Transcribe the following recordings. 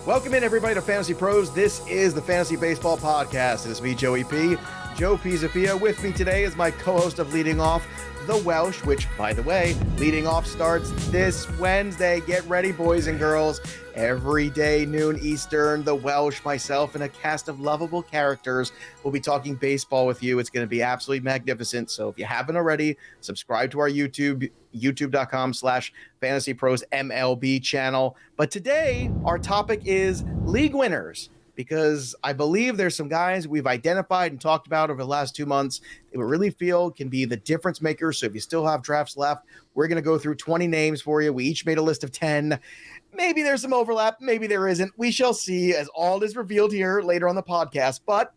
Welcome in, everybody, to Fantasy Pros. This is the Fantasy Baseball Podcast. It is me, Joey P. Joe Pizzapia. With me today is my co-host of Leading Off, The Welsh, which, by the way, Leading Off starts this Wednesday. Get ready, boys and girls. Every day, noon Eastern, The Welsh, myself, and a cast of lovable characters will be talking baseball with you. It's going to be absolutely magnificent. So if you haven't already, subscribe to our youtube.com/FantasyPros MLB channel. But today, our topic is league winners, because I believe there's some guys we've identified and talked about over the last 2 months that we really feel can be the difference makers. So if you still have drafts left, we're going to go through 20 names for you. We each made a list of 10. Maybe there's some overlap. Maybe there isn't. We shall see as all is revealed here later on the podcast. But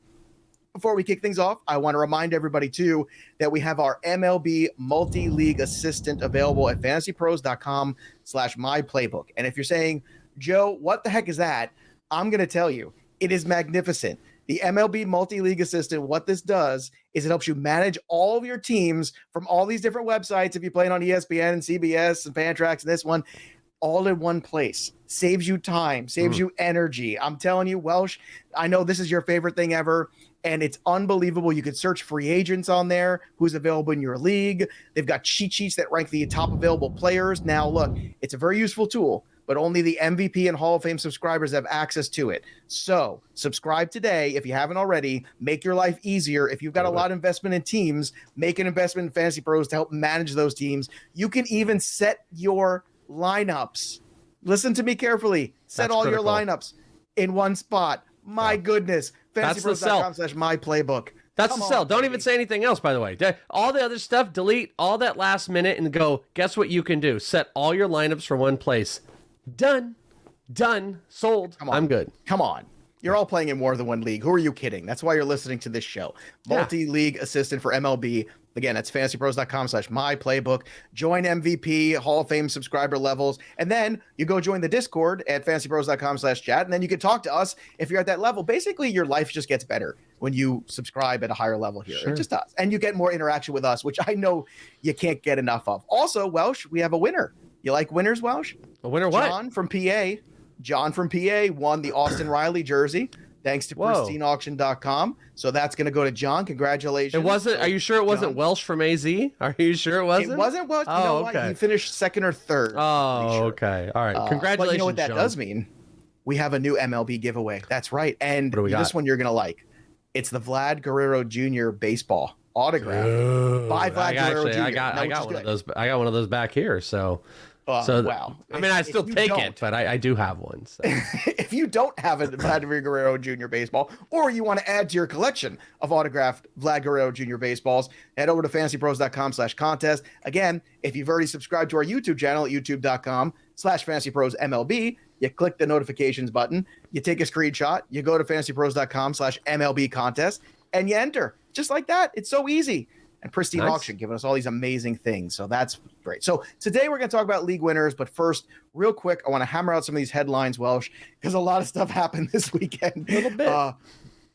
before we kick things off, I want to remind everybody, too, that we have our MLB multi-league assistant available at FantasyPros.com/myplaybook. And if you're saying, Joe, what the heck is that? I'm going to tell you. It is magnificent. The MLB multi-league assistant, what this does is it helps you manage all of your teams from all these different websites. If you're playing on ESPN and CBS and Fantrax and this one, all in one place. Saves you time, saves you energy. I'm telling you, Welsh, I know this is your favorite thing ever, and it's unbelievable. You could search free agents on there, who's available in your league. They've got cheat sheets that rank the top available players. Now, look, it's a very useful tool, but only the MVP and Hall of Fame subscribers have access to it. So subscribe today if you haven't already. Make your life easier. If you've got a lot of investment in teams, make an investment in Fantasy Pros to help manage those teams. You can even set your lineups. Listen to me carefully. Set all your lineups in one spot. My goodness. FantasyPros.com/myplaybook. That's the sell. Don't even say anything else, by the way. All the other stuff, delete all that last minute and go, guess what you can do? Set all your lineups for one place. Done. Sold. I'm good. Come on. You're all playing in more than one league. Who are you kidding? That's why you're listening to this show. Multi-league assistant for MLB. Again, that's FantasyPros.com/myplaybook. Join MVP, Hall of Fame subscriber levels. And then you go join the Discord at FantasyPros.com/chat. And then you can talk to us if you're at that level. Basically, your life just gets better when you subscribe at a higher level here. Sure. It just does. And you get more interaction with us, which I know you can't get enough of. Also, Welsh, we have a winner. You like winners, Welsh? A winner what? John from PA won the Austin Riley jersey, thanks to pristineauction.com. So that's going to go to John. Congratulations. It wasn't. Are you sure it wasn't John? Welsh from AZ? Are you sure it wasn't? It wasn't Welsh. Oh, you know okay. What? He finished second or third. Oh, okay. All right. Congratulations, but you know what that John. does mean? We have a new MLB giveaway. That's right. And this one you're going to like. It's the Vlad Guerrero Jr. baseball autograph by Vlad Guerrero Jr. I got one of those. I got one of those back here. So wow. I mean, I still take it, but I do have one. So. If you don't have a Vladimir Guerrero Jr. baseball, or you want to add to your collection of autographed Vlad Guerrero Jr. baseballs, head over to FantasyPros.com/contest. Again, if you've already subscribed to our YouTube channel at YouTube.com/FantasyPros MLB, you click the notifications button, you take a screenshot, you go to FantasyPros.com/MLB contest, and you enter. Just like that. It's so easy. And Pristine Auction giving us all these amazing things. So that's great. So today we're going to talk about league winners. But first, real quick, I want to hammer out some of these headlines, Welsh, because a lot of stuff happened this weekend. A little bit.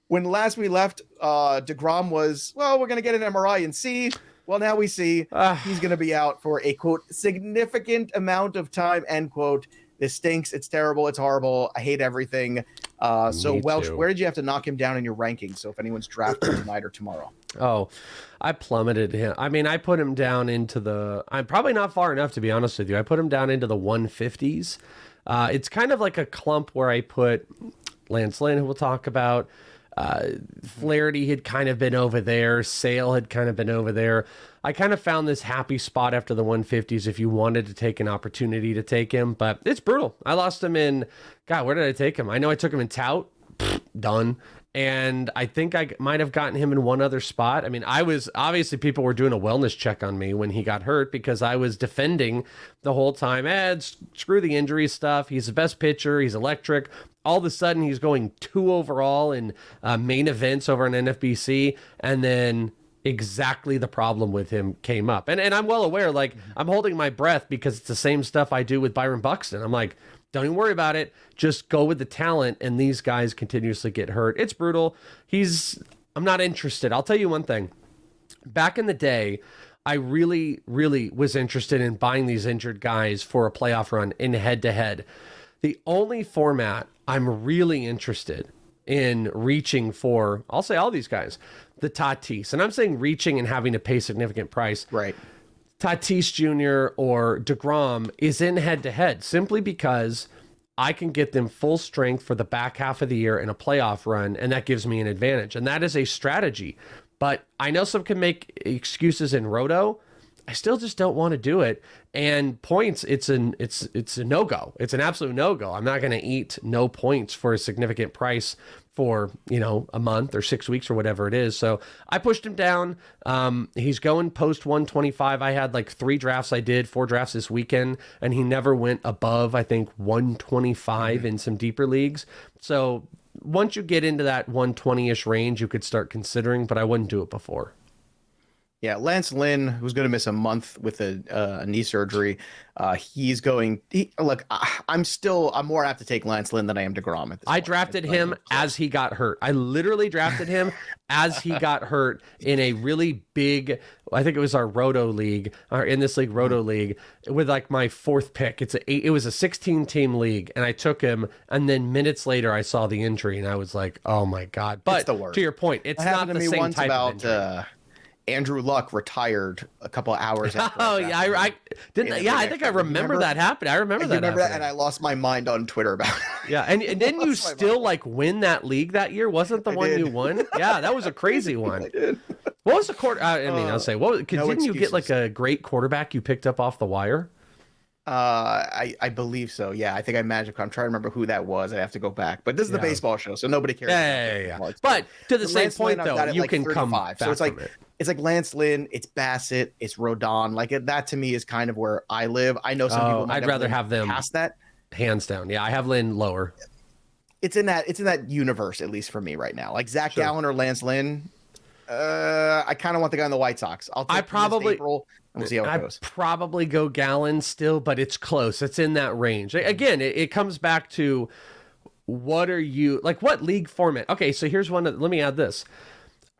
When last we left, DeGrom was, well, we're going to get an MRI and see. Well, now we see he's going to be out for a, quote, significant amount of time, end quote. This stinks. It's terrible. It's horrible. I hate everything. So, Welsh, where did you have to knock him down in your rankings? So if anyone's drafted tonight or tomorrow. Oh, I plummeted him. I mean, I put him down into I'm probably not far enough, to be honest with you. I put him down into the 150s. It's kind of like a clump where I put Lance Lynn, who we'll talk about. Flaherty had kind of been over there. Sale had kind of been over there. I kind of found this happy spot after the 150s if you wanted to take an opportunity to take him, but it's brutal. I lost him in, God, where did I take him? I know I took him in Tout. Done. And I think I might have gotten him in one other spot. I mean, obviously people were doing a wellness check on me when he got hurt because I was defending the whole time. Screw the injury stuff. He's the best pitcher. He's electric. All of a sudden, he's going 2 overall in main events over on NFBC. And then exactly the problem with him came up. And I'm well aware, like, I'm holding my breath because it's the same stuff I do with Byron Buxton. I'm like, don't even worry about it. Just go with the talent. And these guys continuously get hurt. It's brutal. I'm not interested. I'll tell you one thing. Back in the day, I really, really was interested in buying these injured guys for a playoff run in head-to-head. The only format I'm really interested in reaching for, I'll say all these guys, the Tatis. And I'm saying reaching and having to pay significant price. Right. Tatis Jr. or DeGrom is in head-to-head simply because I can get them full strength for the back half of the year in a playoff run, and that gives me an advantage. And that is a strategy. But I know some can make excuses in Roto. I still just don't want to do it. And points, it's a no-go. It's an absolute no-go. I'm not going to eat no points for a significant price for, a month or 6 weeks or whatever it is. So I pushed him down. He's going post 125. I had like 3 drafts I did, 4 drafts this weekend, and he never went above, I think, 125 in some deeper leagues. So once you get into that 120-ish range, you could start considering, but I wouldn't do it before. Yeah, Lance Lynn, who's going to miss a month with a knee surgery, he's going. I'm more apt to take Lance Lynn than I am DeGrom. I drafted him as he got hurt. I literally drafted him as he got hurt in a really big. I think it was our Roto League, or in this league, Roto League, with like my 4th pick. It was a 16-team league, and I took him. And then minutes later, I saw the injury, and I was like, "Oh my god!" But to your point, it's not the same type of injury. Andrew Luck retired a couple of hours after. Oh yeah, I didn't. Yeah, I think I remember that happened. I remember that. And I lost my mind on Twitter about it. Yeah, and then you still like win that league that year. Wasn't the one you won? Yeah, that was a crazy one. I did. What was the quarter? I'll say, didn't you get like a great quarterback you picked up off the wire? I believe so. Yeah, I think I magic. I'm trying to remember who that was. I have to go back. But this is the baseball show, so nobody cares. Yeah. But to the same point, though, you can come back. So it's like Lance Lynn, it's Bassett, it's Rodon. Like that to me is kind of where I live. I know some people. I'd rather have them past that. Hands down. Yeah, I have Lynn lower. It's in that universe, at least for me right now. Like Zach Gallen or Lance Lynn. I kind of want the guy in the White Sox. I'll take April, and we'll see how it goes. I'd probably go Gallen still, but it's close. It's in that range. Again, it comes back to what league format? Okay, so here's one. Let me add this.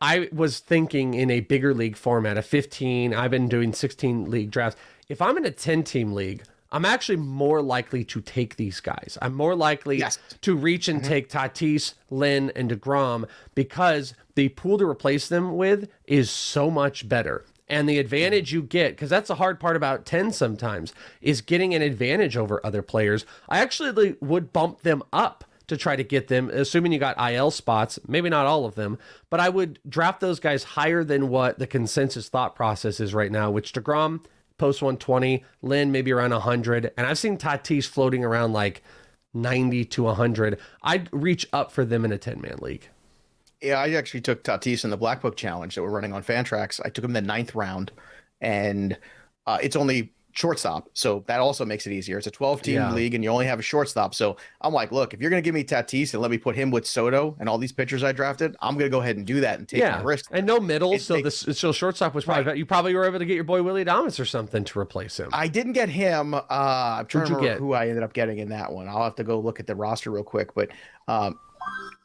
I was thinking in a bigger league format, a 15. I've been doing 16 league drafts. If I'm in a 10-team league, I'm actually more likely to take these guys. I'm more likely to reach and take Tatis, Lynn, and DeGrom because the pool to replace them with is so much better. And the advantage you get, because that's the hard part about 10 sometimes, is getting an advantage over other players. I actually would bump them up to try to get them, assuming you got IL spots, maybe not all of them, but I would draft those guys higher than what the consensus thought process is right now, which DeGrom, post 120, Lynn maybe around 100, and I've seen Tatis floating around like 90 to 100. I'd reach up for them in a 10-man league. Yeah, I actually took Tatis in the Black Book Challenge that we're running on Fantrax. I took him the 9th round, and it's only shortstop, so that also makes it easier. It's a 12-team league, and you only have a shortstop. So I'm like, look, if you're going to give me Tatis and let me put him with Soto and all these pitchers I drafted, I'm going to go ahead and do that and take my risk. And no middle, so shortstop was probably you probably were able to get your boy Willie Adames or something to replace him. I didn't get him. I'm trying to remember who I ended up getting in that one. I'll have to go look at the roster real quick, but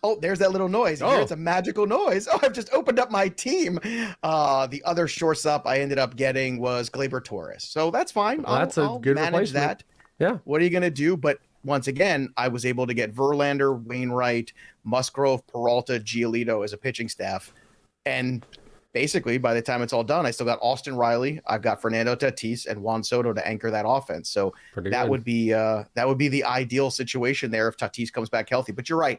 oh, there's that little noise. Here it's a magical noise. Oh, I've just opened up my team. The other shortstop I ended up getting was Gleyber Torres. So that's fine. That's a good manage replacement. That. Yeah. What are you going to do? But once again, I was able to get Verlander, Wainwright, Musgrove, Peralta, Giolito as a pitching staff. And basically, by the time it's all done, I still got Austin Riley. I've got Fernando Tatis and Juan Soto to anchor that offense. So that would be the ideal situation there if Tatis comes back healthy. But you're right.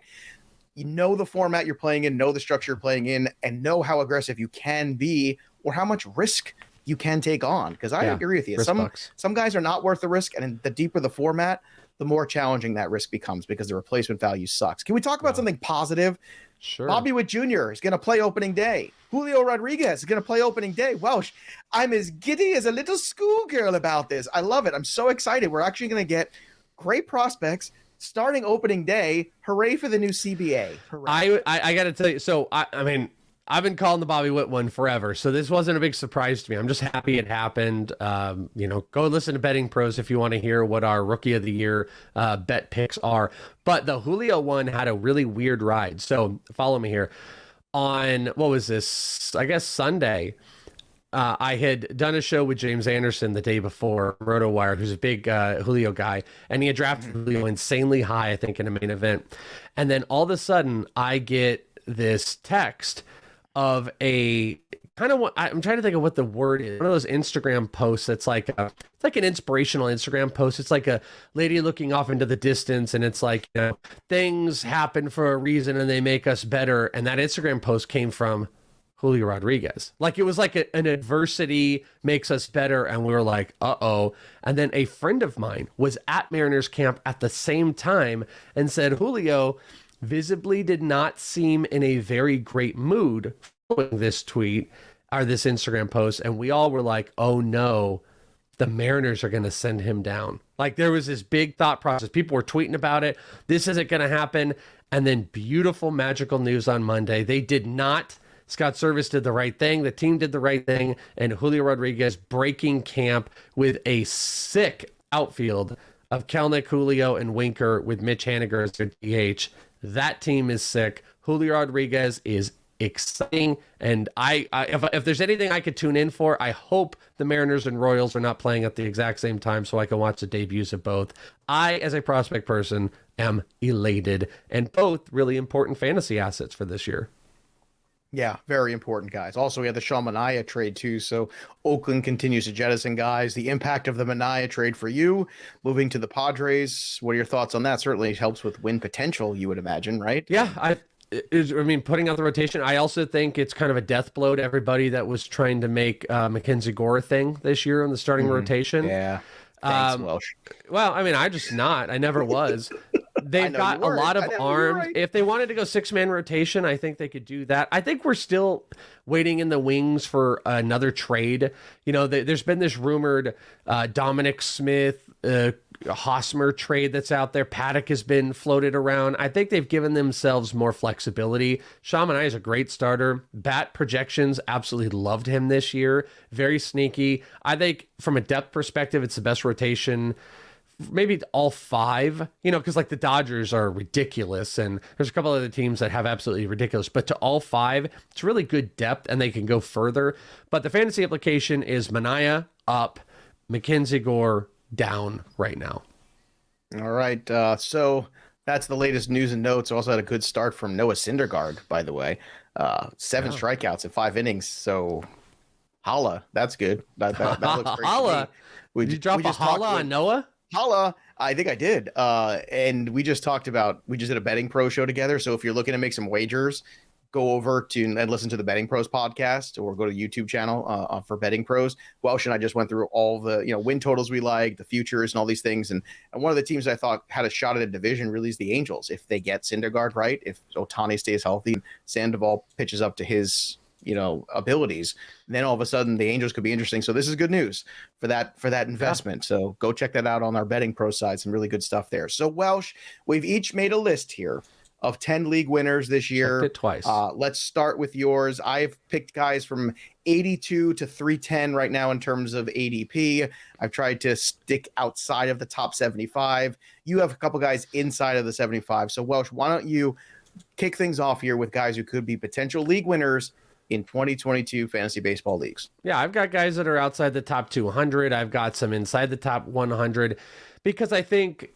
You know the format you're playing in, know the structure you're playing in, and know how aggressive you can be or how much risk you can take on. Because I agree with you. Some guys are not worth the risk, and the deeper the format, the more challenging that risk becomes because the replacement value sucks. Can we talk about something positive? Sure. Bobby Witt Jr. is going to play opening day. Julio Rodriguez is going to play opening day. Welsh, I'm as giddy as a little schoolgirl about this. I love it. I'm so excited. We're actually going to get great prospects starting opening day. Hooray for the new CBA. Hooray. I got to tell you, so I mean, I've been calling the Bobby Witt one forever, so this wasn't a big surprise to me. I'm just happy it happened. Go listen to Betting Pros if you want to hear what our Rookie of the Year bet picks are. But the Julio one had a really weird ride. So follow me here. On, what was this? I guess Sunday, I had done a show with James Anderson the day before, RotoWire, who's a big Julio guy, and he had drafted Julio insanely high, I think, in a main event. And then all of a sudden, I get this text of a kind of what I'm trying to think of what the word is. One of those Instagram posts that's like it's like an inspirational Instagram post. It's like a lady looking off into the distance, and it's like, you know, things happen for a reason and they make us better. And that Instagram post came from Julio Rodriguez. Like, it was like an adversity makes us better, and we were like, uh-oh. And then a friend of mine was at Mariners camp at the same time and said Julio visibly did not seem in a very great mood following this tweet or this Instagram post, and we all were like, oh no, the Mariners are going to send him down. Like, there was this big thought process. People were tweeting about it. This isn't going to happen. And then beautiful, magical news on Monday. They did not. Scott Service did the right thing. The team did the right thing. And Julio Rodriguez breaking camp with a sick outfield of Kelnick, Julio, and Winker with Mitch Haniger as their DH. That team is sick. Julio Rodriguez is exciting. And if there's anything I could tune in for, I hope the Mariners and Royals are not playing at the exact same time so I can watch the debuts of both. I, as a prospect person, am elated. And both really important fantasy assets for this year. Yeah, very important guys. Also, we had the Sean Manaea trade too. So Oakland continues to jettison guys. The impact of the Manaea trade for you, moving to the Padres. What are your thoughts on that? Certainly helps with win potential, you would imagine, right? Yeah, I mean, putting out the rotation. I also think it's kind of a death blow to everybody that was trying to make Mackenzie Gore a thing this year in the starting rotation. Yeah. Thanks, Welsh. Well, I mean, I never was. They've got a lot of arms. Right. If they wanted to go 6-man rotation, I think they could do that. I think we're still waiting in the wings for another trade. You know, there's been this rumored Dominic Smith, Hosmer trade that's out there. Paddock has been floated around. I think they've given themselves more flexibility. Sean Manaea is a great starter. Bat projections absolutely loved him this year. Very sneaky. I think from a depth perspective, it's the best rotation. Maybe all 5, you know, because like the Dodgers are ridiculous and there's a couple other teams that have absolutely ridiculous, but to all 5, it's really good depth and they can go further. But the fantasy application is Manaea up, Mackenzie Gore down right now. All right. So that's the latest news and notes. Also had a good start from Noah Syndergaard, by the way. 7 strikeouts in 5 innings. So holla, that's good. That looks great. Holla. Did you drop a holla on Noah? Holla, I think I did. And we just did a Betting Pro show together. So if you're looking to make some wagers, go over to and listen to the Betting Pros podcast or go to the YouTube channel for Betting Pros. Welsh and I just went through all the win totals we like, the futures and all these things. And one of the teams I thought had a shot at a division really is the Angels. If they get Syndergaard right, if Ohtani stays healthy, Sandoval pitches up to his abilities, then all of a sudden the Angels could be interesting. So this is good news for that investment. Yeah. So go check that out on our Betting Pro side. Some really good stuff there. So Welsh, we've each made a list here of 10 league winners this year. Checked it twice. Let's start with yours. I've picked guys from 82 to 310 right now in terms of ADP. I've tried to stick outside of the top 75. You have a couple guys inside of the 75. So Welsh, why don't you kick things off here with guys who could be potential league winners in 2022 fantasy baseball leagues? Yeah, I've got guys that are outside the top 200. I've got some inside the top 100 because I think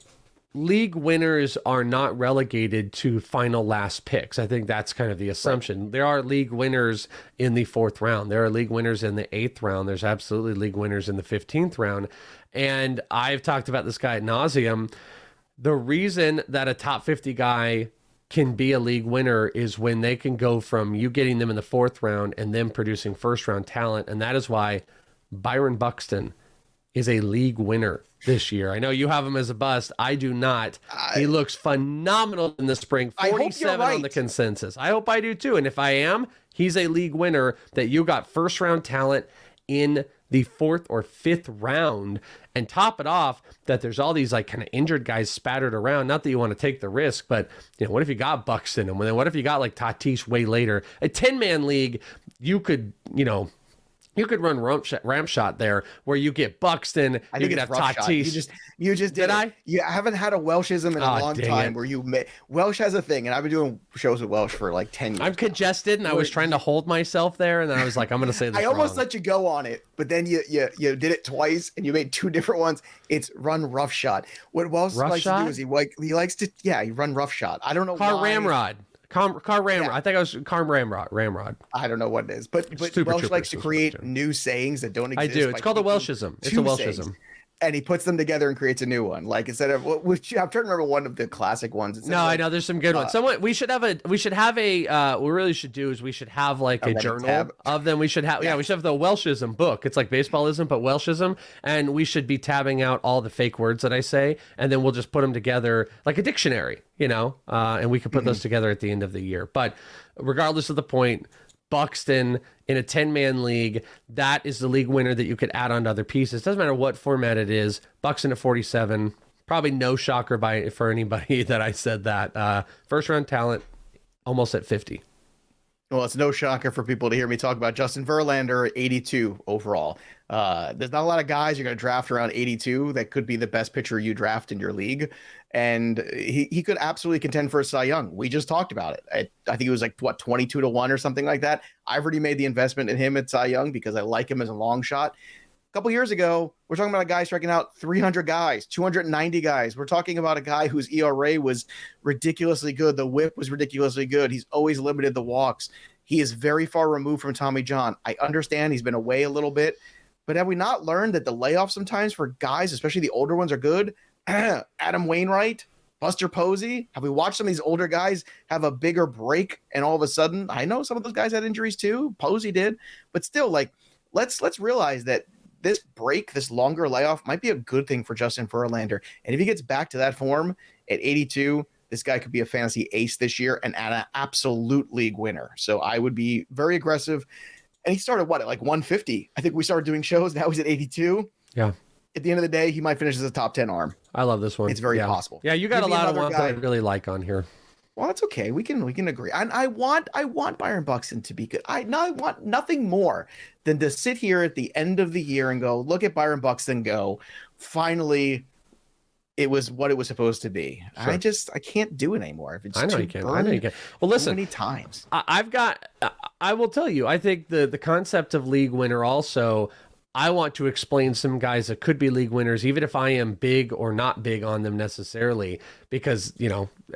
league winners are not relegated to final last picks. I think that's kind of the assumption. Right. There are league winners in the 4th round. There are league winners in the 8th round. There's absolutely league winners in the 15th round. And I've talked about this guy ad nauseum. The reason that a top 50 guy can be a league winner is when they can go from you getting them in the 4th round and them producing 1st round talent. And that is why Byron Buxton is a league winner this year. I know you have him as a bust. I do not. He looks phenomenal in the spring. 47 on the consensus. I hope I do too. And if I am, he's a league winner that you got 1st round talent in the 4th or 5th round, and top it off that there's all these like kind of injured guys spattered around. Not that you want to take the risk, but what if you got Buxton and what if you got like Tatis way later? A 10-man league, you could You could run ramp shot there where you get Buxton. I you think could it's have rough shot. Tatis. You just did it. I? You haven't had a Welshism in a long dang time it. where Welsh has a thing, and I've been doing shows with Welsh for like 10 years. I'm congested, and I was trying to hold myself there, and then I was like, I'm going to say this I almost wrong. let you go on it, but then you did it twice, and you made two different ones. It's run rough shot. What Welsh likes to do is he likes to run rough shot. I don't know Car why. ramrod. Car ramrod. Yeah. I think I was car ramrod. I don't know what it is, but Super Welsh Troopers likes to was create what I do. new sayings that don't I exist. do. It's called a Welshism. It's a Welshism. And he puts them together and creates a new one. Like instead of which I'm trying to remember one of the classic ones. No, I know there's some good ones. We should have what we really should do is we should have like a journal tab. of them. We should have we should have the Welshism book. It's like baseballism, but Welshism, and we should be tabbing out all the fake words that I say, and then we'll just put them together like a dictionary, and we could put those together at the end of the year. But regardless of the point, Buxton in a 10-man league, that is the league winner that you could add on to other pieces. Doesn't matter what format it is. Buxton at 47, probably no shocker for anybody that I said that. First round talent, almost at 50. Well, it's no shocker for people to hear me talk about Justin Verlander at 82 overall. There's not a lot of guys you're going to draft around 82 that could be the best pitcher you draft in your league. And he could absolutely contend for a Cy Young. We just talked about it. I think it was like, 22-1 or something like that. I've already made the investment in him at Cy Young because I like him as a long shot. A couple years ago, we're talking about a guy striking out 300 guys, 290 guys. We're talking about a guy whose ERA was ridiculously good. The whip was ridiculously good. He's always limited the walks. He is very far removed from Tommy John. I understand he's been away a little bit, but have we not learned that the layoffs sometimes for guys, especially the older ones, are good? Adam Wainwright, Buster Posey. Have we watched some of these older guys have a bigger break and all of a sudden, I know some of those guys had injuries too. Posey did, but still, like, let's realize that this break, this longer layoff might be a good thing for Justin Verlander. And if he gets back to that form at 82, this guy could be a fantasy ace this year and an absolute league winner. So I would be very aggressive. And he started at like 150. I think we started doing shows. Now he's at 82. Yeah. At the end of the day, he might finish as a top 10 arm. I love this one. It's very possible. Yeah, you got a lot of ones that I really like on here. Well, that's okay. We can agree. And I want Byron Buxton to be good. I want nothing more than to sit here at the end of the year and go, look at Byron Buxton go. Finally, it was what it was supposed to be. Sure. I can't do it anymore. If it's I know you can. Well, listen, many times. I will tell you, I think the concept of league winner also, I want to explain some guys that could be league winners, even if I am big or not big on them necessarily, because,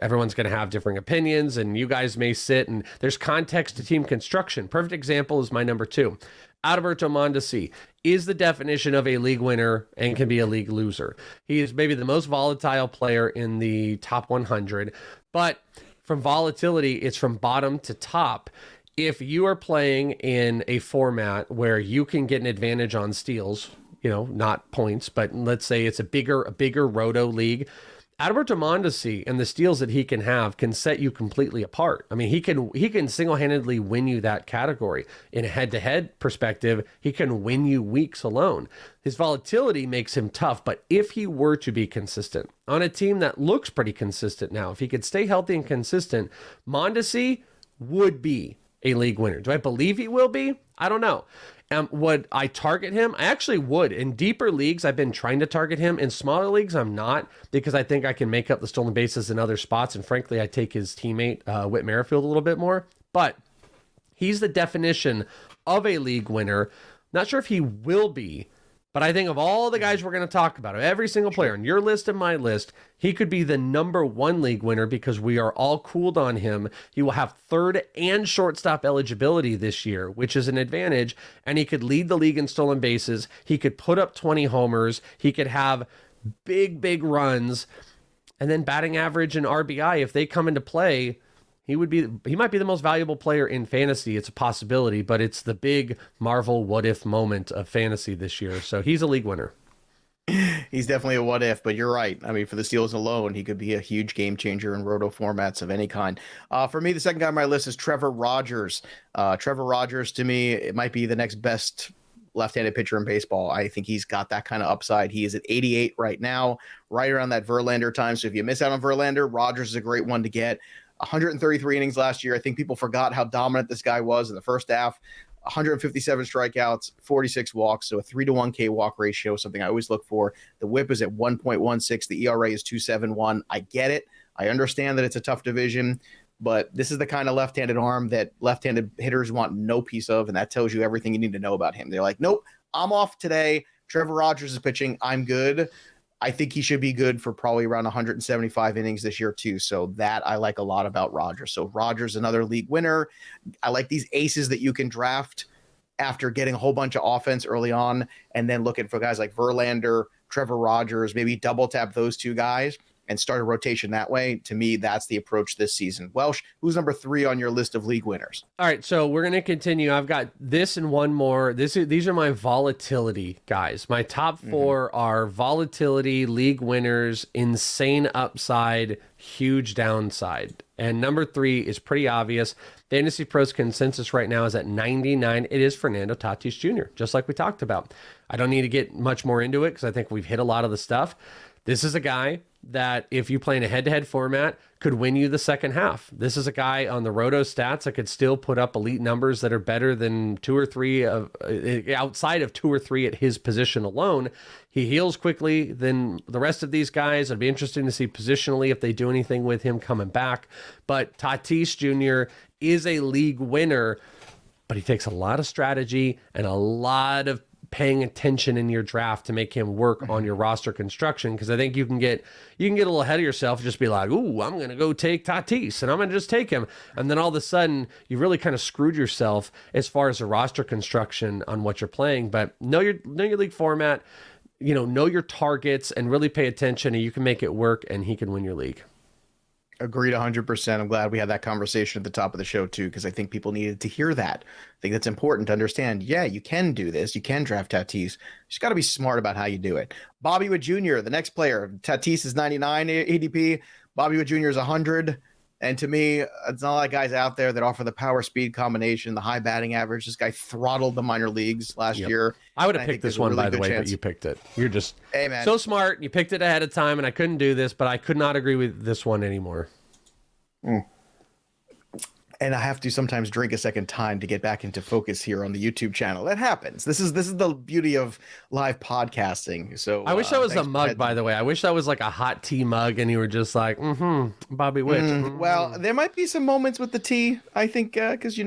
everyone's going to have different opinions and you guys may sit and there's context to team construction. Perfect example is my number 2. Adalberto Mondesi is the definition of a league winner and can be a league loser. He is maybe the most volatile player in the top 100, but from volatility, it's from bottom to top. If you are playing in a format where you can get an advantage on steals, not points, but let's say it's a bigger roto league, Adalberto Mondesi and the steals that he can have can set you completely apart. I mean, he can single-handedly win you that category. In a head-to-head perspective, he can win you weeks alone. His volatility makes him tough, but if he were to be consistent on a team that looks pretty consistent now, if he could stay healthy and consistent, Mondesi would be a league winner. Do I believe he will be? I don't know. Would I target him? I actually would. In deeper leagues, I've been trying to target him. In smaller leagues, I'm not, because I think I can make up the stolen bases in other spots. And frankly, I take his teammate, Whit Merrifield, a little bit more. But he's the definition of a league winner. Not sure if he will be, but I think of all the guys we're going to talk about, every single player on your list and my list, he could be the number 1 league winner because we are all cooled on him. He will have third and shortstop eligibility this year, which is an advantage, and he could lead the league in stolen bases. He could put up 20 homers. He could have big runs, and then batting average and RBI, if they come into play, he might be the most valuable player in fantasy. It's a possibility, but it's the big Marvel what if moment of fantasy this year. So he's a league winner. He's definitely a what if, but you're right. I mean, for the Steelers alone, he could be a huge game changer in roto formats of any kind. For me, the second guy on my list is Trevor Rogers. Trevor Rogers, to me, it might be the next best left-handed pitcher in baseball. I think he's got that kind of upside. He is at 88 right now, right around that Verlander time. So if you miss out on Verlander, Rogers is a great one to get. 133 innings last year. I think people forgot how dominant this guy was in the first half 157 strikeouts, 46 walks, so a 3-to-1 K walk ratio, something I always look for. The whip is at 1.16. The ERA is 2.71. I get it. I understand that it's a tough division, but this is the kind of left-handed arm that left-handed hitters want no piece of, and that tells you everything you need to know about him. They're like, nope, I'm off today. Trevor Rogers is pitching. I'm good. I think he should be good for probably around 175 innings this year too. So that I like a lot about Rogers. So Rogers, another league winner. I like these aces that you can draft after getting a whole bunch of offense early on, and then looking for guys like Verlander, Trevor Rogers, maybe double tap those two guys and start a rotation that way. To me, that's the approach this season. Welsh, who's number 3 on your list of league winners? All right, so we're going to continue. I've got this and one more. These are my volatility guys. My top 4 are volatility, league winners, insane upside, huge downside. And number 3 is pretty obvious. FantasyPros consensus right now is at 99. It is Fernando Tatis Jr., just like we talked about. I don't need to get much more into it because I think we've hit a lot of the stuff. This is a guy that if you play in a head-to-head format could win you the second half. This is a guy on the Roto stats that could still put up elite numbers that are better than 2 or 3 of outside of 2 or 3 at his position alone. He heals quickly than the rest of these guys. It'd be interesting to see positionally if they do anything with him coming back. But Tatis Jr. is a league winner, but he takes a lot of strategy and a lot of paying attention in your draft to make him work on your roster construction, because I think you can get a little ahead of yourself, just be like, ooh, I'm going to go take Tatis and I'm going to just take him. And then all of a sudden you really kind of screwed yourself as far as the roster construction on what you're playing. But know your league format, know your targets and really pay attention, and you can make it work and he can win your league. Agreed 100%. I'm glad we had that conversation at the top of the show too, because I think people needed to hear that. I think that's important to understand. Yeah, you can do this. You can draft Tatis. You just got to be smart about how you do it. Bobby Witt Jr., the next player. Tatis is 99 ADP. Bobby Witt Jr. is 100. And to me, it's not a lot of guys out there that offer the power speed combination, the high batting average. This guy throttled the minor leagues last year. I would have picked this one, really by the way, but you picked it. You're just so smart. You picked it ahead of time, and I couldn't do this, but I could not agree with this one anymore. And I have to sometimes drink a second time to get back into focus here on the YouTube channel. That happens. This is the beauty of live podcasting. So I wish that was a mug, by the way. I wish that was like a hot tea mug, and you were just like, Bobby Witt. Well, there might be some moments with the tea, I think, because we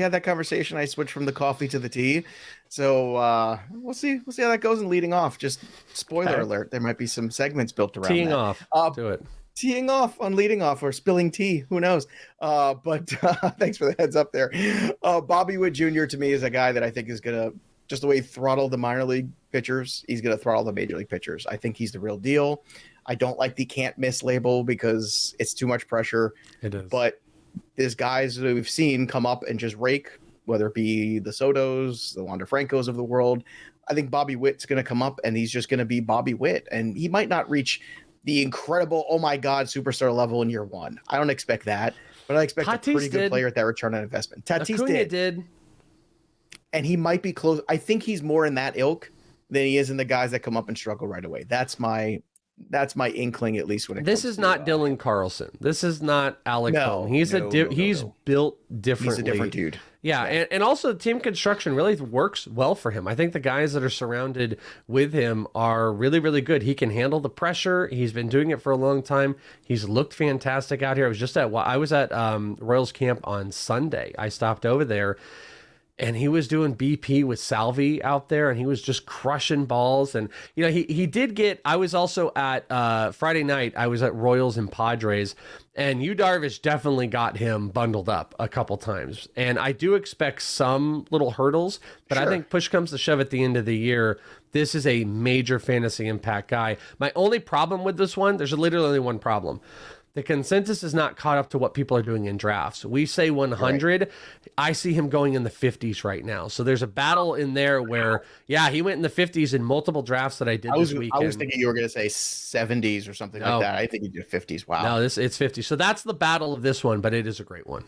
had that conversation. I switched from the coffee to the tea. So we'll see how that goes. And leading off, just spoiler alert, there might be some segments built around teeing that. off. Do it. Teeing off on leading off or spilling tea, who knows? But thanks for the heads up there. Bobby Witt Jr. to me is a guy that I think is gonna, just the way he throttled the minor league pitchers, he's gonna throttle the major league pitchers. I think he's the real deal. I don't like the can't miss label because it's too much pressure. It is. But there's guys that we've seen come up and just rake, whether it be the Sotos, the Wander Francos of the world. I think Bobby Witt's gonna come up and he's just gonna be Bobby Witt, and he might not reach the incredible, oh my God, superstar level in year 1. I don't expect that, but I expect Tatis a pretty good player at that return on investment. Tatis did. And he might be close. I think he's more in that ilk than he is in the guys that come up and struggle right away. That's my inkling, at least when it comes This is not Dylan Carlson. This is not Alec Bohm. He's built differently. He's a different dude. Yeah, and also team construction really works well for him. I think the guys that are surrounded with him are really, really good. He can handle the pressure. He's been doing it for a long time. He's looked fantastic out here. I was at Royals camp on Sunday. I stopped over there, and he was doing BP with Salvi out there, and he was just crushing balls. And he did get. I was also at Friday night. I was at Royals and Padres. And Yu Darvish definitely got him bundled up a couple times. And I do expect some little hurdles, but sure. I think push comes to shove at the end of the year. This is a major fantasy impact guy. My only problem with this one, there's literally only one problem. The consensus is not caught up to what people are doing in drafts. We say 100. Right. I see him going in the 50s right now. So there's a battle in there where, he went in the 50s in multiple drafts that I did this weekend. I was thinking you were going to say 70s or something like that. I think you did 50s. Wow. No, it's 50. So that's the battle of this one, but it is a great one.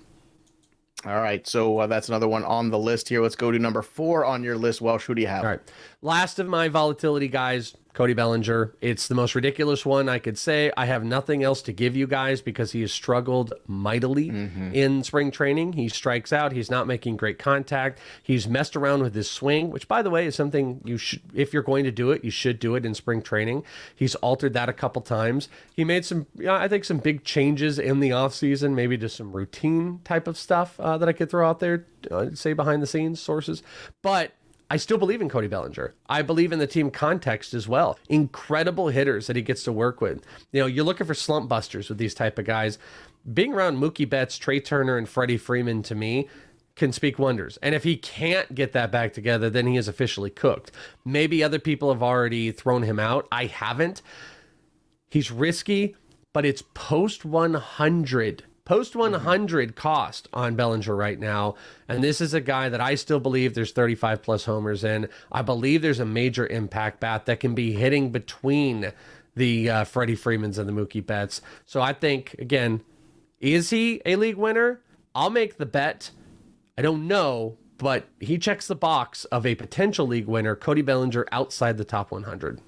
All right, so that's another one on the list here. Let's go to number 4 on your list. Welsh, who do you have? All right. Last of my volatility guys, Cody Bellinger. It's the most ridiculous one I could say. I have nothing else to give you guys because he has struggled mightily in spring training. He strikes out. He's not making great contact. He's messed around with his swing, which, by the way, is something you should, if you're going to do it, you should do it in spring training. He's altered that a couple times. He made some, I think, some big changes in the offseason, maybe to some routine type of stuff that I could throw out there, say behind the scenes sources. But I still believe in Cody Bellinger. I believe in the team context as well. Incredible hitters that he gets to work with. You know, you're looking for slump busters with these type of guys. Being around Mookie Betts, Trey Turner, and Freddie Freeman, to me, can speak wonders. And if he can't get that back together, then he is officially cooked. Maybe other people have already thrown him out. I haven't. He's risky, but it's post 100 cost on Bellinger right now. And this is a guy that I still believe there's 35 plus homers in. I believe there's a major impact bat that can be hitting between the Freddie Freemans and the Mookie Betts. So I think, again, is he a league winner? I'll make the bet. I don't know, but he checks the box of a potential league winner, Cody Bellinger, outside the top 100.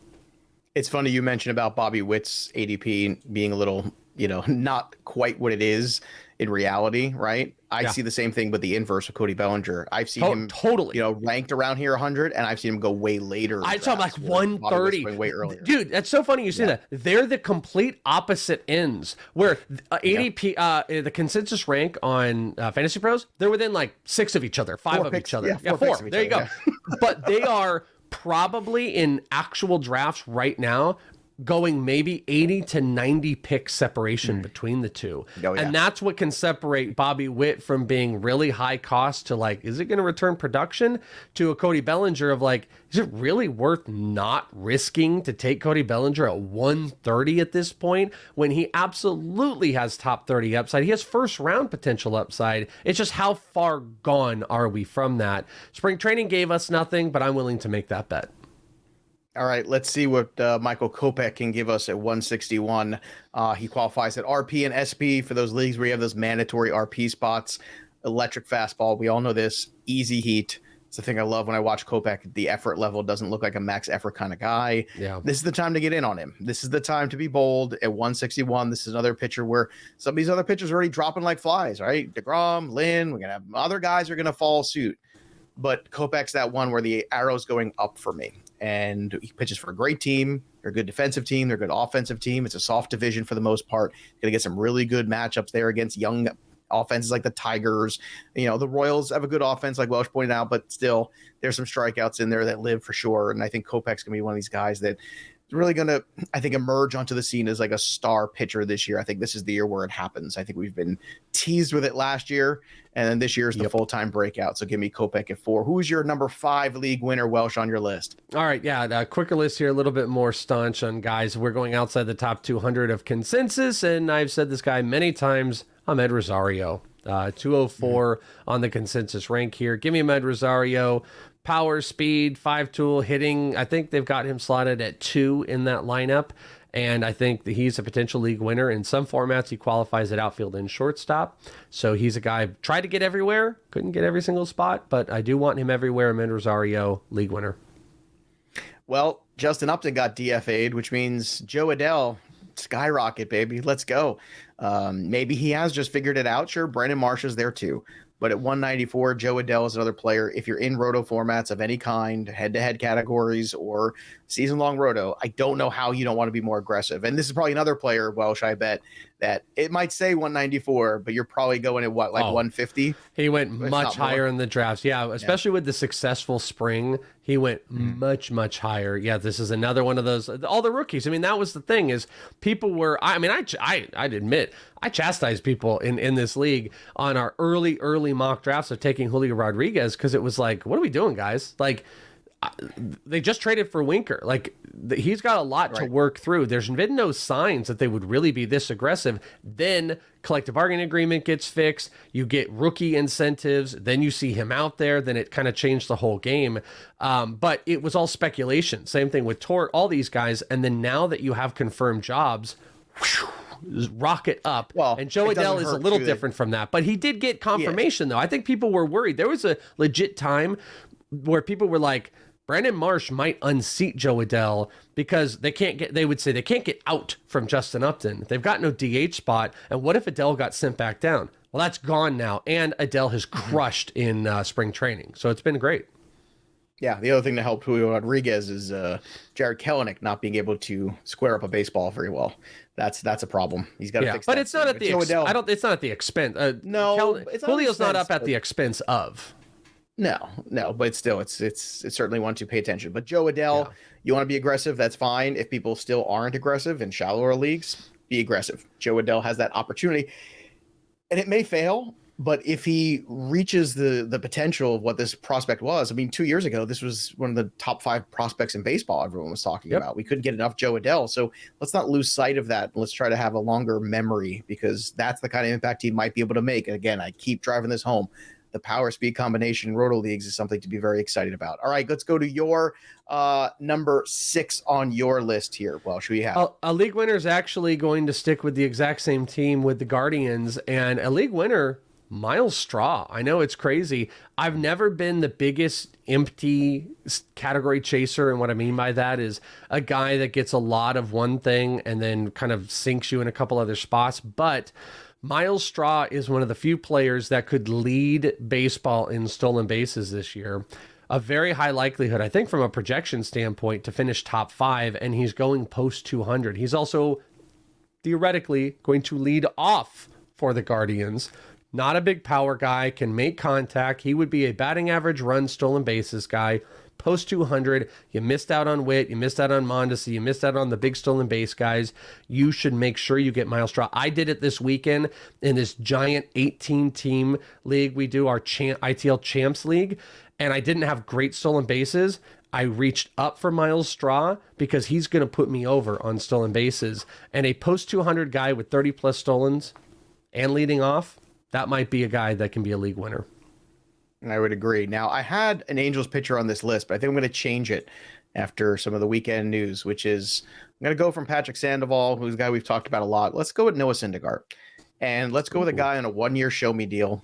It's funny you mentioned about Bobby Witt's ADP being a little, not quite what it is in reality, right? I see the same thing, but the inverse of Cody Bellinger. I've seen him totally, ranked around here 100, and I've seen him go way later. I saw him like 130. Way earlier. Dude, that's so funny you say that. They're the complete opposite ends. Where ADP, the consensus rank on FantasyPros, they're within like 6 of each other, 5 of each other. Yeah, 4. There you go. But they are probably in actual drafts right now going maybe 80 to 90 pick separation between the two. And that's what can separate Bobby Witt from being really high cost to like, is it going to return production, to a Cody Bellinger of like, is it really worth not risking to take Cody Bellinger at 130 at this point when he absolutely has top 30 upside? He has first round potential upside. It's just how far gone are we from that? Spring training gave us nothing, but I'm willing to make that bet. All right, let's see what Michael Kopech can give us at 161. He qualifies at RP and SP for those leagues where you have those mandatory RP spots. Electric fastball, we all know this. Easy heat. It's the thing I love when I watch Kopech. The effort level doesn't look like a max effort kind of guy. Yeah. This is the time to get in on him. This is the time to be bold at 161. This is another pitcher where some of these other pitchers are already dropping like flies, right? DeGrom, Lynn, we're going to have other guys are going to follow suit. But Kopech's that one where the arrow's going up for me. And he pitches for a great team. They're a good defensive team. They're a good offensive team. It's a soft division for the most part. Going to get some really good matchups there against young offenses like the Tigers. The Royals have a good offense, like Welsh pointed out, but still, there's some strikeouts in there that live for sure. And I think Kopech's going to be one of these guys that is really going to, I think, emerge onto the scene as like a star pitcher this year. I think this is the year where it happens. I think we've been teased with it last year, and then this year is the full-time breakout. So give me Kopech at 4. Who's your number 5 league winner, Welsh, on your list? All right, yeah, quicker list here, a little bit more staunch on guys. We're going outside the top 200 of consensus, and I've said this guy many times, Ahmed Rosario. 204 on the consensus rank here. Give me Ahmed Rosario. Power, speed, 5-tool, hitting. I think they've got him slotted at 2 in that lineup. And I think that he's a potential league winner. In some formats, he qualifies at outfield and shortstop. So he's a guy, tried to get everywhere, couldn't get every single spot, but I do want him everywhere. Ahmed Rosario, league winner. Well, Justin Upton got DFA'd, which means Joe Adele, skyrocket, baby. Let's go. Maybe he has just figured it out. Sure, Brandon Marsh is there too. But at 194, Joe Adele is another player. If you're in roto formats of any kind, head-to-head categories or season-long roto, I don't know how you don't want to be more aggressive. And this is probably another player, Welsh, I bet, that it might say 194, but you're probably going at what, like 150? He went much higher in the drafts. Yeah, especially with the successful spring, he went much, much higher. Yeah, this is another one of those, all the rookies. I mean, that was the thing is people were, I'd admit, I chastised people in this league on our early mock drafts of taking Julio Rodriguez because it was like, what are we doing, guys? Like, they just traded for Winker. Like, he's got a lot to work through. There's been no signs that they would really be this aggressive. Then collective bargaining agreement gets fixed. You get rookie incentives. Then you see him out there. Then it kind of changed the whole game. But it was all speculation. Same thing with Tort, all these guys. And then now that you have confirmed jobs, rocket up. Well, and Joe Adele is a little different from that. But he did get confirmation, though. I think people were worried. There was a legit time where people were like, Brandon Marsh might unseat Joe Adell because they would say they can't get out from Justin Upton. They've got no DH spot. And what if Adell got sent back down? Well, that's gone now. And Adell has crushed in spring training. So it's been great. Yeah, the other thing that helped Julio Rodriguez is Jared Kelenic not being able to square up a baseball very well. That's a problem. He's got to fix that. But it's not at the it's not at the expense. No, Julio's not up at the expense of. No, but still, it's certainly one to pay attention. But Joe Adell, you want to be aggressive, that's fine. If people still aren't aggressive in shallower leagues, be aggressive. Joe Adell has that opportunity, and it may fail. But if he reaches the potential of what this prospect was, I mean, 2 years ago, this was one of the top 5 prospects in baseball everyone was talking about. We couldn't get enough Joe Adell. So let's not lose sight of that. Let's try to have a longer memory, because that's the kind of impact he might be able to make. And again, I keep driving this home. The power speed combination in roto leagues is something to be very excited about. All right, let's go to your number 6 on your list here. Well, should we have a league winner is actually going to stick with the exact same team with the Guardians, and a league winner, Miles Straw. I know it's crazy. I've never been the biggest empty category chaser, and what I mean by that is a guy that gets a lot of one thing and then kind of sinks you in a couple other spots. But Miles Straw is one of the few players that could lead baseball in stolen bases this year. A very high likelihood, I think, from a projection standpoint, to finish top 5, and he's going post 200. He's also theoretically going to lead off for the Guardians. Not a big power guy, can make contact. He would be a batting average run stolen bases guy. Post 200, you missed out on Witt, you missed out on Mondesi, you missed out on the big stolen base guys. You should make sure you get Miles Straw. I did it this weekend in this giant 18-team league we do, our ITL Champs League, and I didn't have great stolen bases. I reached up for Miles Straw because he's going to put me over on stolen bases. And a post 200 guy with 30-plus stolens and leading off, that might be a guy that can be a league winner. I would agree. Now, I had an Angels pitcher on this list, but I think I'm going to change it after some of the weekend news, which is I'm going to go from Patrick Sandoval, who's a guy we've talked about a lot. Let's go with Noah Syndergaard. And let's go with a guy on a 1-year show me deal.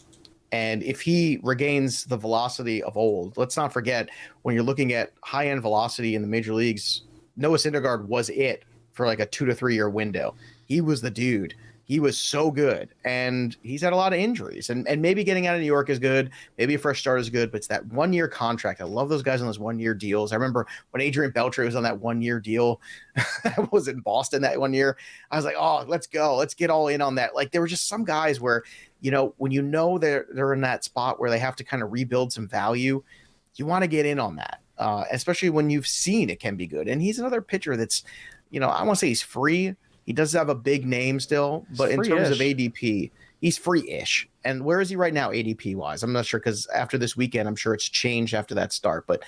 And if he regains the velocity of old, let's not forget, when you're looking at high-end velocity in the major leagues, Noah Syndergaard was it for like a 2 to 3 year window. He was the dude. He was so good, and he's had a lot of injuries, and maybe getting out of New York is good. Maybe a fresh start is good, but it's that 1-year contract. I love those guys on those 1-year deals. I remember when Adrian Beltre was on that 1-year deal. I was in Boston that 1 year. I was like, oh, let's go. Let's get all in on that. Like, there were just some guys where, when they're in that spot where they have to kind of rebuild some value, you want to get in on that, especially when you've seen it can be good. And he's another pitcher that's, I want to say he's free. He does have a big name still, but in terms of ADP, he's free-ish. And where is he right now, ADP-wise? I'm not sure, because after this weekend, I'm sure it's changed after that start. But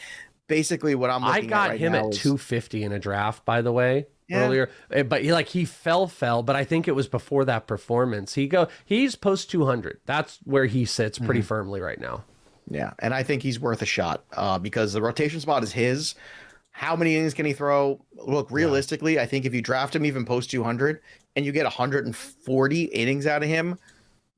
basically what I'm looking at right now is... I got him at 250 in a draft, by the way, earlier. But he fell, but I think it was before that performance. He's post 200. That's where he sits pretty firmly right now. Yeah, and I think he's worth a shot because the rotation spot is his. How many innings can he throw? Look, realistically, I think if you draft him even post 200 and you get 140 innings out of him,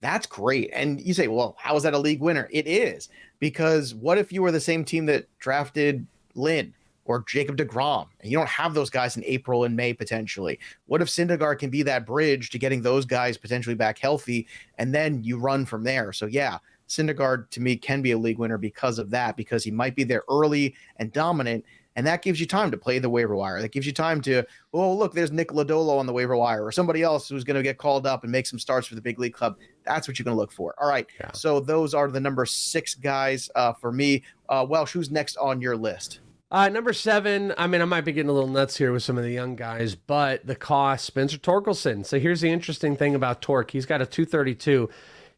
that's great. And you say, well, how is that a league winner? It is, because what if you were the same team that drafted Lynn or Jacob deGrom, and you don't have those guys in April and May potentially? What if Syndergaard can be that bridge to getting those guys potentially back healthy, and then you run from there? So yeah, Syndergaard to me can be a league winner because of that, because he might be there early and dominant. And that gives you time to play the waiver wire. That gives you time to, oh, look, there's Nick Lodolo on the waiver wire, or somebody else who's going to get called up and make some starts for the big league club. That's what you're going to look for. All right. Yeah. So those are the number 6 guys for me. Welsh, who's next on your list? Number 7, I might be getting a little nuts here with some of the young guys, but the cost, Spencer Torkelson. So here's the interesting thing about Torque. He's got a 232.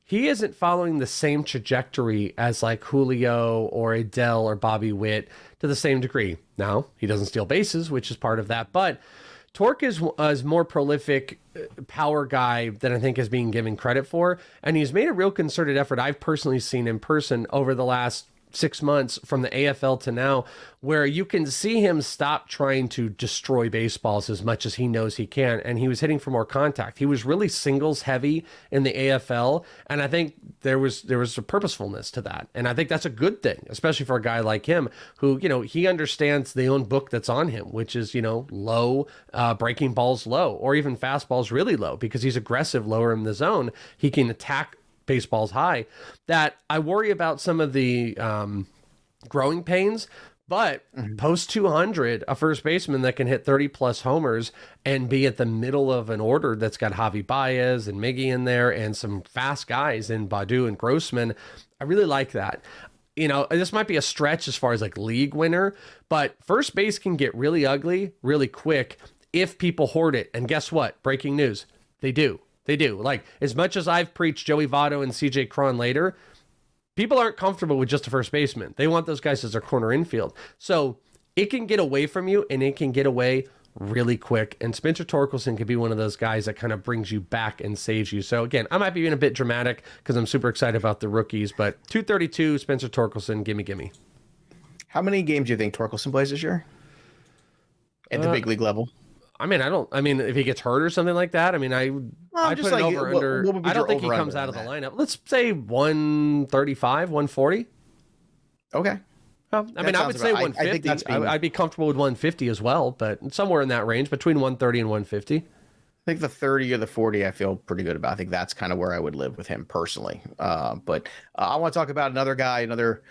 He isn't following the same trajectory as like Julio or Adell or Bobby Witt to the same degree. Now, he doesn't steal bases, which is part of that, but Torque is more prolific power guy than I think is being given credit for, and he's made a real concerted effort. I've personally seen in person over the last 6 months from the AFL to now, where you can see him stop trying to destroy baseballs as much as he knows he can. And he was hitting for more contact. He was really singles heavy in the AFL. And I think there was a purposefulness to that. And I think that's a good thing, especially for a guy like him who, he understands the own book that's on him, which is, low, breaking balls low, or even fastballs really low, because he's aggressive lower in the zone. He can attack baseballs high. That I worry about some of the growing pains, but post 200, a first baseman that can hit 30 plus homers and be at the middle of an order that's got Javi Baez and Miggy in there and some fast guys in Badu and Grossman. I really like that. This might be a stretch as far as like league winner, but first base can get really ugly really quick if people hoard it. And guess what? Breaking news. They do. They do. Like, as much as I've preached Joey Votto and CJ Cron later, people aren't comfortable with just a first baseman. They want those guys as their corner infield. So it can get away from you, and it can get away really quick. And Spencer Torkelson could be one of those guys that kind of brings you back and saves you. So again, I might be being a bit dramatic because I'm super excited about the rookies, but 232, Spencer Torkelson, gimme. How many games do you think Torkelson plays this year at the big league level? I mean, if he gets hurt or something like that, I put it over under. I don't think he comes out of the lineup. Let's say 135, 140. Okay. Well, I would say 150. I'd be comfortable with 150 as well, but somewhere in that range between 130 and 150. I think the 30 or the 40 I feel pretty good about. I think that's kind of where I would live with him personally. But I want to talk about another guy, another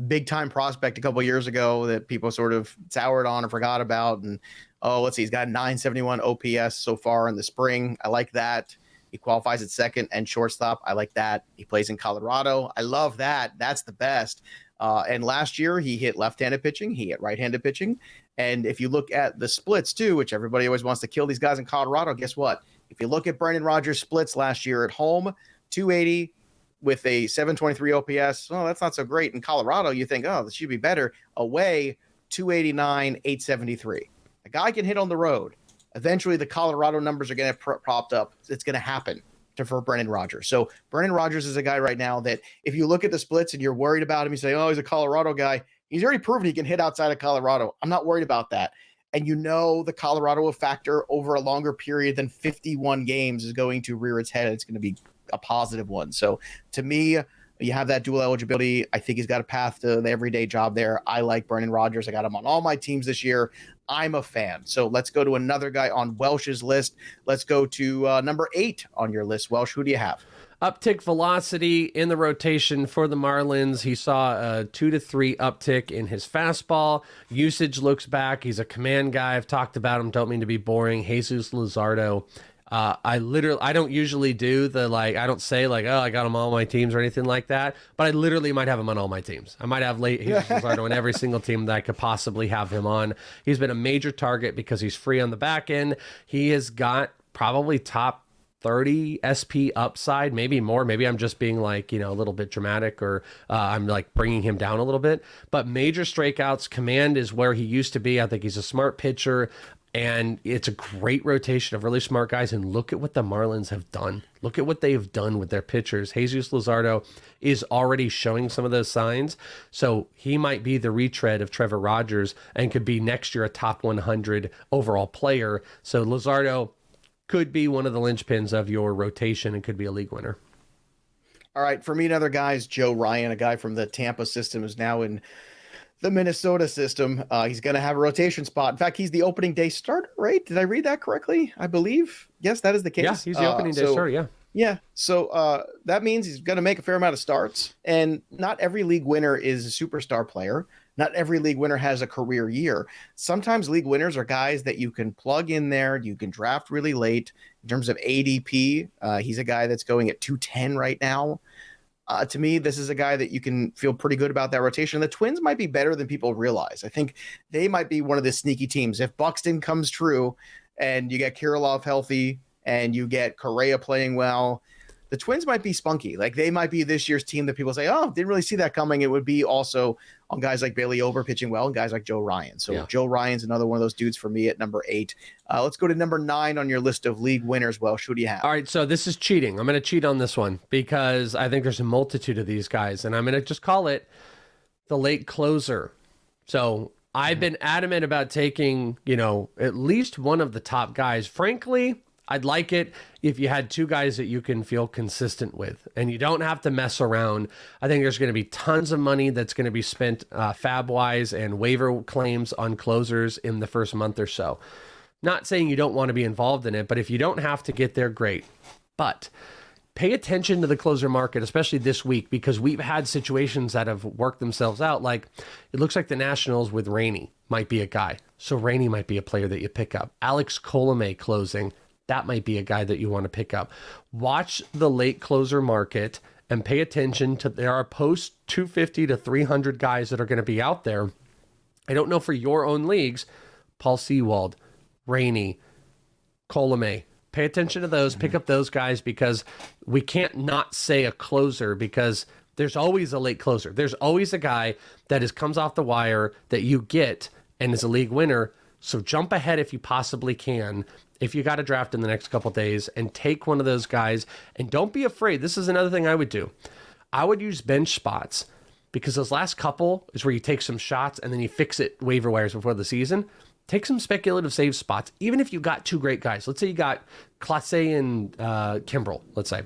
big time prospect a couple years ago that people sort of soured on and forgot about. And let's see, he's got 971 OPS so far in the spring. I like that. He qualifies at second and shortstop. I like that. He plays in Colorado. I love that. That's the best. And last year he hit left-handed pitching. He hit right-handed pitching. And if you look at the splits too, which everybody always wants to kill these guys in Colorado, guess what? If you look at Brendan Rodgers' splits last year at home, 280 with a 723 OPS. Well, that's not so great. In Colorado, you think, this should be better. Away, 289, 873. A guy can hit on the road. Eventually, the Colorado numbers are going to propped up. It's going to happen for Brendan Rodgers. So Brendan Rodgers is a guy right now that if you look at the splits and you're worried about him, you say, he's a Colorado guy. He's already proven he can hit outside of Colorado. I'm not worried about that. And the Colorado factor over a longer period than 51 games is going to rear its head. It's going to be a positive one. So to me, you have that dual eligibility. I think he's got a path to the everyday job there. I like Brendan Rodgers. I got him on all my teams this year. I'm a fan. So let's go to another guy on Welsh's list. Let's go to number 8 on your list. Welsh, who do you have? Uptick velocity in the rotation for the Marlins. He saw a 2 to 3 uptick in his fastball. Usage looks back. He's a command guy. I've talked about him. Don't mean to be boring. Jesus Luzardo. I don't usually do I don't say I got him on all my teams or anything like that, but I literally might have him on all my teams. I might have Jesus Luzardo on every single team that I could possibly have him on. He's been a major target because he's free on the back end. He has got probably top 30 SP upside, maybe more. Maybe I'm just being a little bit dramatic, or I'm bringing him down a little bit, but major strikeouts. Command is where he used to be. I think he's a smart pitcher. And it's a great rotation of really smart guys. And look at what the Marlins have done. Look at what they've done with their pitchers. Jesus Luzardo is already showing some of those signs. So he might be the retread of Trevor Rogers and could be next year a top 100 overall player. So Luzardo could be one of the linchpins of your rotation and could be a league winner. All right. For me, another guy is Joe Ryan, a guy from the Tampa system, is now in the Minnesota system. He's going to have a rotation spot. In fact, he's the opening day starter, right? Did I read that correctly? I believe. Yes, that is the case. Yeah, he's the opening day starter, yeah. Yeah, so that means he's going to make a fair amount of starts. And not every league winner is a superstar player. Not every league winner has a career year. Sometimes league winners are guys that you can plug in there. You can draft really late. In terms of ADP, he's a guy that's going at 210 right now. To me, this is a guy that you can feel pretty good about that rotation. The Twins might be better than people realize. I think they might be one of the sneaky teams. If Buxton comes true and you get Kirilloff healthy and you get Correa playing well, the Twins might be spunky. They might be this year's team that people say, didn't really see that coming. It would be also on guys like Bailey Ober pitching well and guys like Joe Ryan. So yeah. Joe Ryan's another one of those dudes for me at number 8. Let's go to number 9 on your list of league winners. Welsh, who do you have? All right, so this is cheating. I'm going to cheat on this one because I think there's a multitude of these guys, and I'm going to just call it the late closer. So I've been adamant about taking, at least one of the top guys. Frankly, I'd like it if you had two guys that you can feel consistent with and you don't have to mess around. I think there's going to be tons of money that's going to be spent fab-wise and waiver claims on closers in the first month or so. Not saying you don't want to be involved in it, but if you don't have to get there, great. But pay attention to the closer market, especially this week, because we've had situations that have worked themselves out. Like, it looks like the Nationals with Rainey might be a guy. So Rainey might be a player that you pick up. Alex Colomé closing. That might be a guy that you want to pick up. Watch the late closer market and pay attention to, there are post 250 to 300 guys that are going to be out there. I don't know for your own leagues, Paul Sewald, Rainey, Colomé. Pay attention to those, pick up those guys, because we can't not say a closer, because there's always a late closer. There's always a guy that comes off the wire that you get and is a league winner. So jump ahead if you possibly can, if you got a draft in the next couple of days, and take one of those guys. And don't be afraid. This is another thing I would do. I would use bench spots, because those last couple is where you take some shots and then you fix it waiver wires before the season. Take some speculative save spots, even if you got two great guys. Let's say you got Clase and Kimbrel, let's say,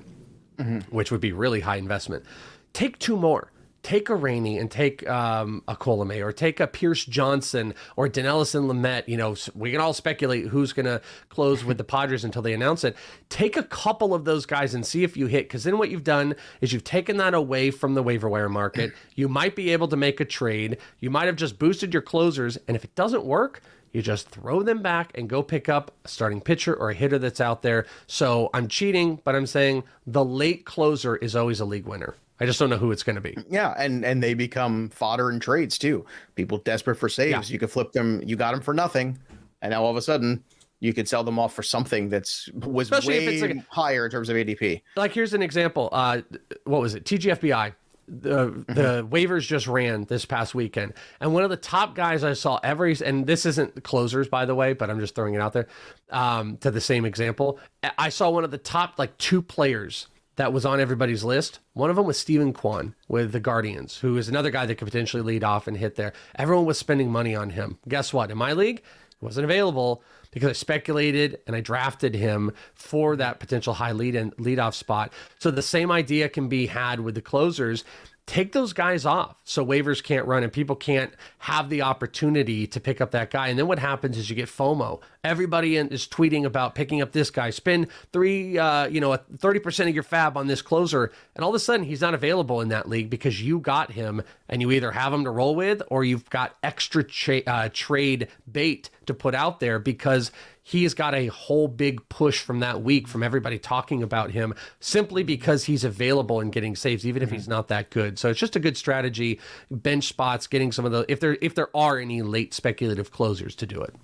which would be really high investment. Take two more. Take a Rainey and take a Colomé, or take a Pierce Johnson or Dinelson Lamet. We can all speculate who's going to close with the Padres until they announce it. Take a couple of those guys and see if you hit, because then what you've done is you've taken that away from the waiver wire market. You might be able to make a trade. You might have just boosted your closers, and if it doesn't work, you just throw them back and go pick up a starting pitcher or a hitter that's out there. So I'm cheating, but I'm saying the late closer is always a league winner. I just don't know who it's going to be. Yeah, and they become fodder in trades too. People desperate for saves. Yeah. You could flip them. You got them for nothing, and now all of a sudden you could sell them off for something was especially way if it's higher in terms of ADP. Like, here's an example. What was it? TGFBI. The waivers just ran this past weekend, and one of the top guys I saw and this isn't closers, by the way, but I'm just throwing it out there to the same example. I saw one of the top two players that was on everybody's list. One of them was Steven Kwan with the Guardians, who is another guy that could potentially lead off and hit there. Everyone was spending money on him. Guess what? In my league, he wasn't available because I speculated and I drafted him for that potential high leadoff spot. So the same idea can be had with the closers. Take those guys off so waivers can't run and people can't have the opportunity to pick up that guy. And then what happens is you get FOMO. Everybody is tweeting about picking up this guy. Spend 30% of your fab on this closer, and all of a sudden he's not available in that league because you got him, and you either have him to roll with or you've got extra trade bait to put out there because he's got a whole big push from that week from everybody talking about him simply because he's available and getting saves, even if he's not that good. So it's just a good strategy. Bench spots, getting some of the, if there are any late speculative closers to do it.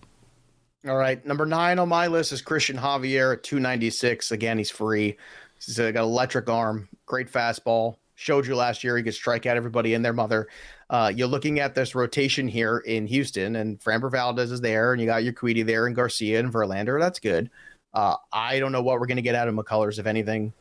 All right. Number 9 on my list is Christian Javier at 296. Again, he's free. He's got an electric arm, great fastball. Showed you last year he could strike out everybody and their mother. You're looking at this rotation here in Houston, and Framber Valdez is there, and you got your Urquidy there, and Garcia and Verlander. That's good. I don't know what we're going to get out of McCullers, if anything.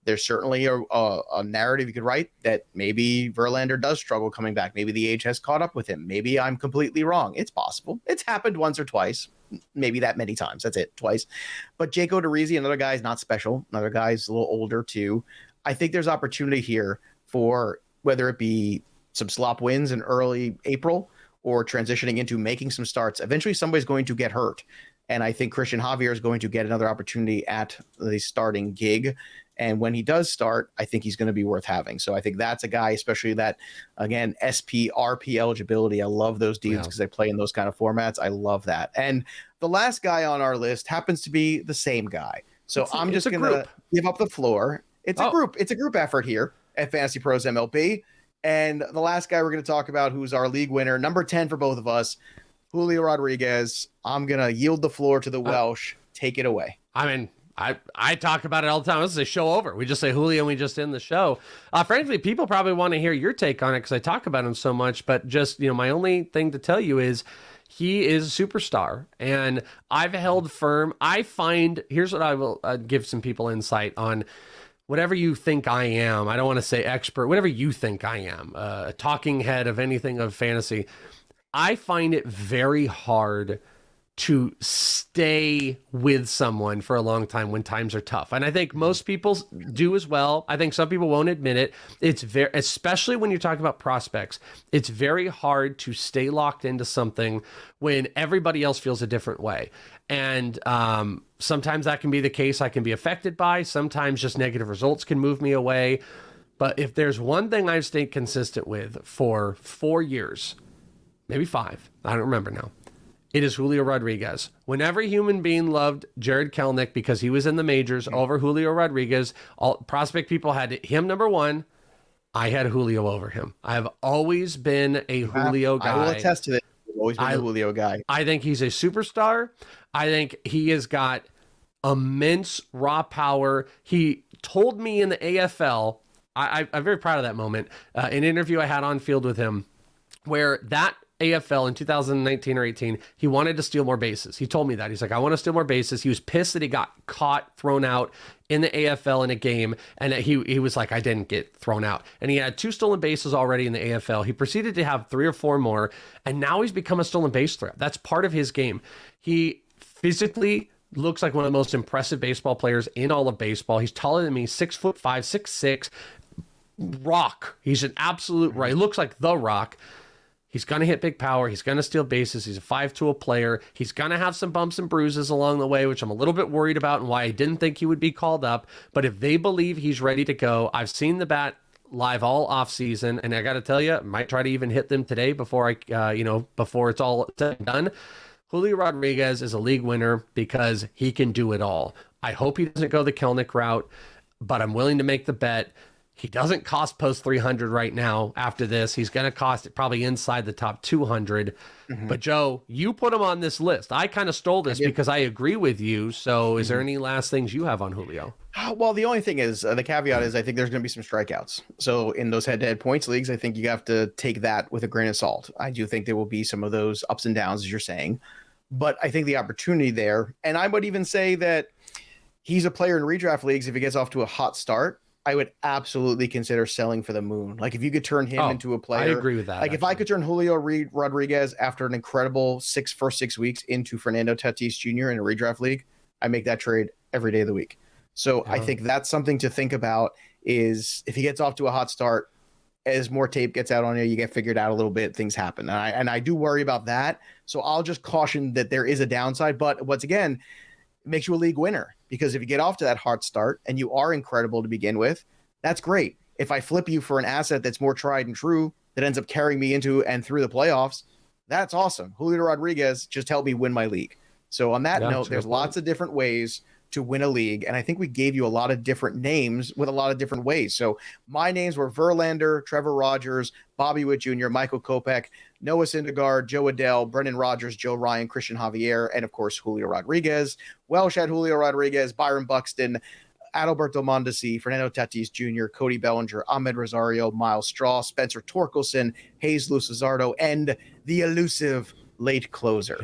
There's certainly a narrative you could write that maybe Verlander does struggle coming back. Maybe the age has caught up with him. Maybe I'm completely wrong. It's possible. It's happened once or twice. Maybe that many times. That's it, twice. But Jake Odorizzi, another guy's not special. Another guy's a little older too. I think there's opportunity here for whether it be some slop wins in early April or transitioning into making some starts. Eventually somebody's going to get hurt. And I think Christian Javier is going to get another opportunity at the starting gig. And when he does start, I think he's going to be worth having. So I think that's a guy, especially that, again, SP, RP eligibility. I love those dudes because they play in those kind of formats. I love that. And the last guy on our list happens to be the same guy. So I'm just going to give up the floor. It's a group. It's a group effort here at FantasyPros MLB. And the last guy we're going to talk about, who's our league winner, number 10 for both of us, Julio Rodriguez. I'm going to yield the floor to the Welsh. Take it away. I mean, I talk about it all the time. This is a show over. We just say Julio and we just end the show. Frankly, people probably want to hear your take on it because I talk about him so much. But just, my only thing to tell you is he is a superstar. And I've held firm. I find, here's what I will give some people insight on. whatever you think I am, I don't want to say expert, whatever you think I am, a talking head of anything of fantasy, I find it very hard to stay with someone for a long time when times are tough. And I think most people do as well. I think some people won't admit it. It's very, especially when you're talking about prospects, it's very hard to stay locked into something when everybody else feels a different way. And sometimes that can be the case. I can be affected by, sometimes just negative results can move me away. But if there's one thing I've stayed consistent with for 4 years, maybe 5, I don't remember now, it is Julio Rodriguez. When every human being loved Jared Kelenic because he was in the majors over Julio Rodriguez, all prospect people had him number 1. I had Julio over him. I have always been a Julio guy. I will attest to that. You've always been a Julio guy. I think he's a superstar. I think he has got immense raw power. He told me in the AFL, I'm very proud of that moment, an interview I had on field with him, where that AFL in 2019 or 18, he wanted to steal more bases. He told me that. He's like, I want to steal more bases. He was pissed that he got caught, thrown out in the AFL in a game. And he was like, I didn't get thrown out. And he had 2 stolen bases already in the AFL. He proceeded to have 3 or 4 more. And now he's become a stolen base threat. That's part of his game. He physically looks like one of the most impressive baseball players in all of baseball. He's taller than me, 6'5", 6'6", rock. He's an absolute right. He looks like the Rock. He's going to hit big power. He's going to steal bases. He's a 5-tool player. He's going to have some bumps and bruises along the way, which I'm a little bit worried about and why I didn't think he would be called up. But if they believe he's ready to go, I've seen the bat live all off season, and I got to tell you, I might try to even hit them today before before it's all said and done. Julio Rodriguez is a league winner because he can do it all. I hope he doesn't go the Kelenic route, but I'm willing to make the bet. He doesn't cost post 300 right now. After this, he's going to cost it probably inside the top 200. Mm-hmm. But Joe, you put him on this list. I kind of stole this because I agree with you. So is there any last things you have on Julio? Well, the only thing is, the caveat is I think there's going to be some strikeouts. So in those head-to-head points leagues, I think you have to take that with a grain of salt. I do think there will be some of those ups and downs, as you're saying. But I think the opportunity there, and I would even say that he's a player in redraft leagues if he gets off to a hot start. I would absolutely consider selling for the moon. Like if you could turn him into a player. I agree with that. Like if I could turn Julio Rodriguez after an incredible first 6 weeks into Fernando Tatis Jr. in a redraft league, I make that trade every day of the week. So I think that's something to think about is if he gets off to a hot start, as more tape gets out on you, you get figured out a little bit, things happen. And I do worry about that. So I'll just caution that there is a downside. But once again, it makes you a league winner. Because if you get off to that hard start and you are incredible to begin with, that's great. If I flip you for an asset that's more tried and true that ends up carrying me into and through the playoffs, that's awesome. Julio Rodriguez just helped me win my league. So on that note, there's lots of different ways to win a league. And I think we gave you a lot of different names with a lot of different ways. So my names were Verlander, Trevor Rogers, Bobby Witt Jr., Michael Kopech, Noah Syndergaard, Joe Adell, Brendan Rodgers, Joe Ryan, Christian Javier, and of course, Julio Rodriguez. Welsh had Julio Rodriguez, Byron Buxton, Adalberto Mondesi, Fernando Tatis Jr., Cody Bellinger, Ahmed Rosario, Miles Straw, Spencer Torkelson, Jesus Luzardo, and the elusive late closer.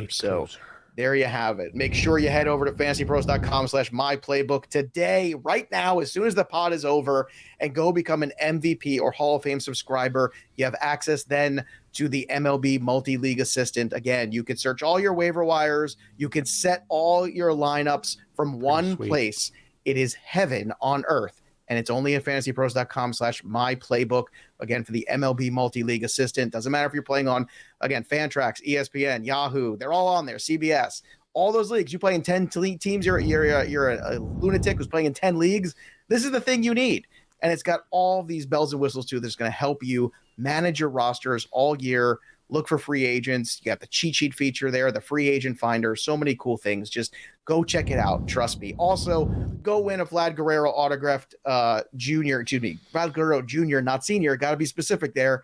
There you have it. Make sure you head over to fantasypros.com/myplaybook today, right now, as soon as the pod is over, and go become an MVP or Hall of Fame subscriber. You have access then to the MLB Multi-League Assistant. Again, you can search all your waiver wires. You can set all your lineups from one place. It is heaven on earth. And it's only at fantasypros.com/myplaybook. Again, for the MLB Multi-League Assistant. Doesn't matter if you're playing on, again, Fantrax, ESPN, Yahoo. They're all on there. CBS. All those leagues. You play in 10 teams. You're a lunatic who's playing in 10 leagues. This is the thing you need. And it's got all these bells and whistles, too, that's going to help you manage your rosters all year. Look for free agents. You got the cheat sheet feature there, the free agent finder, so many cool things. Just go check it out. Trust me. Also, go win a Vlad Guerrero autographed Vlad Guerrero Jr., not senior. Got to be specific there.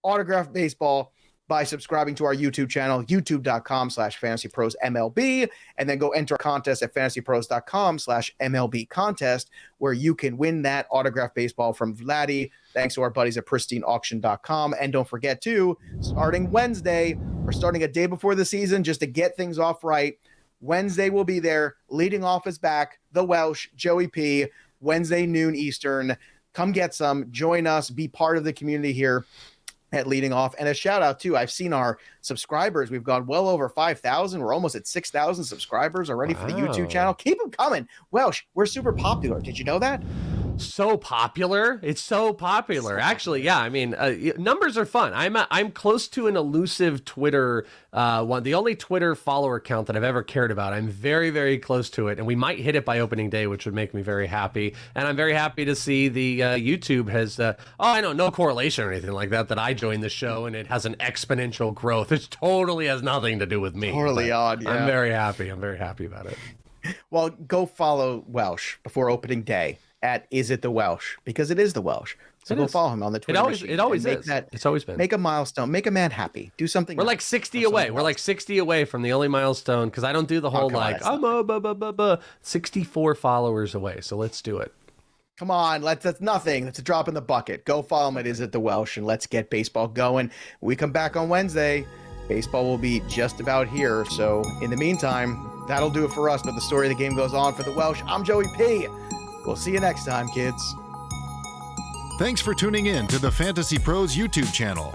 Autographed baseball by subscribing to our YouTube channel, youtube.com/fantasyprosmlb, and then go enter a contest at fantasypros.com/MLB contest, where you can win that autographed baseball from Vladdy, thanks to our buddies at pristineauction.com. And don't forget, too, starting Wednesday, or starting a day before the season, just to get things off right, Wednesday will be there. Leading off is back, the Welsh, Joey P. Wednesday, noon Eastern. Come get some, join us, be part of the community here at Leading Off. And a shout out too, I've seen our subscribers. We've gone well over 5,000. We're almost at 6,000 subscribers already for the YouTube channel. Keep them coming. Welsh, we're super popular. Did you know that? So popular. It's so popular. Actually, yeah. I mean, numbers are fun. I'm close to an elusive Twitter one. The only Twitter follower count that I've ever cared about. I'm very, very close to it, and we might hit it by opening day, which would make me very happy. And I'm very happy to see the YouTube has. I know, no correlation or anything like that. That I joined the show and it has an exponential growth. It totally has nothing to do with me. Totally odd. Yeah. I'm very happy. I'm very happy about it. Well, go follow Welsh before opening day at Is It the Welsh, because it is the Welsh. So go follow him on the Twitter. It always is. It's always been. Make a milestone. Make a man happy. Do something. We're like 60 away. We're like 60 away from the only milestone, because I don't do the whole I'm 64 followers away. So let's do it. Come on, that's nothing. That's a drop in the bucket. Go follow him at Is It the Welsh, and let's get baseball going. When we come back on Wednesday, baseball will be just about here. So in the meantime, that'll do it for us. But the story of the game goes on for the Welsh. I'm Joey P. We'll see you next time, kids. Thanks for tuning in to the Fantasy Pros YouTube channel.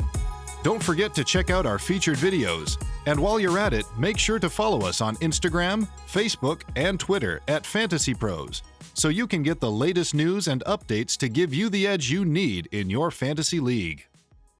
Don't forget to check out our featured videos. And while you're at it, make sure to follow us on Instagram, Facebook, and Twitter at FantasyPros, so you can get the latest news and updates to give you the edge you need in your fantasy league.